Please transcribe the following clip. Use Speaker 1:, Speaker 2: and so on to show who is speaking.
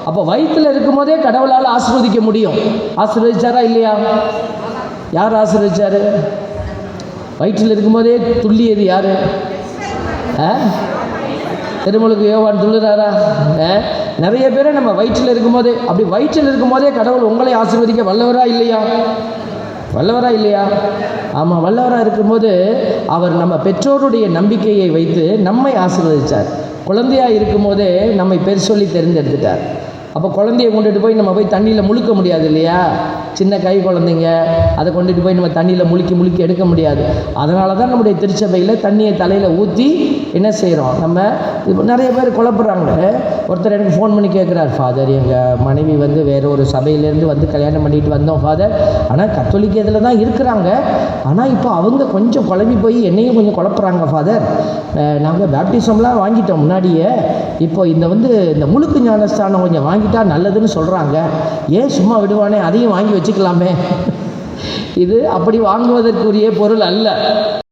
Speaker 1: அப்போ வயிற்றில் இருக்கும் போதே கடவுளால் ஆசீர்வதிக்க முடியும். ஆசீர்வதிச்சாரா இல்லையா? யார் ஆசீர்வதிச்சாரு? வயிற்றில் இருக்கும்போதே துள்ளியது யாரு? திருமுழுக்கு யோவான் துள்ளுறாரா? நிறைய பேரை நம்ம வயிற்றில் இருக்கும்போதே, அப்படி வயிற்றில் இருக்கும்போதே கடவுள் உங்களை ஆசீர்வதிக்க வல்லவரா இல்லையா? வல்லவரா இல்லையா? ஆமாம், வல்லவராக இருக்கும்போது அவர் நம்ம பெற்றோருடைய நம்பிக்கையை வைத்து நம்மை ஆசீர்வதித்தார். குழந்தையாக இருக்கும்போதே நம்மை பேர் சொல்லி தெரிந்தெடுத்துட்டார். அப்போ குழந்தைய கொண்டுட்டு போய் நம்ம போய் தண்ணியில் முழுக்க முடியாது இல்லையா? சின்ன கை குழந்தைங்க, அதை கொண்டுட்டு போய் நம்ம தண்ணியில் முழுக்கி எடுக்க முடியாது. அதனால தான் நம்முடைய திருச்சபையில் தண்ணியை தலையில் ஊற்றி என்ன செய்கிறோம்? நம்ம இப்போ நிறைய பேர் குழப்புறாங்க. ஒருத்தர் எனக்கு ஃபோன் பண்ணி கேட்குறார், ஃபாதர் எங்கள் மனைவி வேறு ஒரு சபையிலேருந்து கல்யாணம் பண்ணிட்டு வந்தோம் ஃபாதர், ஆனால் கத்தோலிக்க இதில் தான் இருக்கிறாங்க, ஆனால் இப்போ அவங்க கொஞ்சம் குழம்பி போய் என்னையும் கொஞ்சம் குழப்புறாங்க ஃபாதர். நாங்கள் பேப்டிசம்லாம் வாங்கிட்டோம் முன்னாடியே, இப்போ இந்த முழுக்கு ஞானஸ்தானம் கொஞ்சம் வாங்கிட்டா நல்லதுன்னு சொல்கிறாங்க. ஏன் சும்மா விடுவானே, அதையும் வாங்கி வச்சுக்கலாமே. இது அப்படி வாங்குவதற்குரிய பொருள் அல்ல.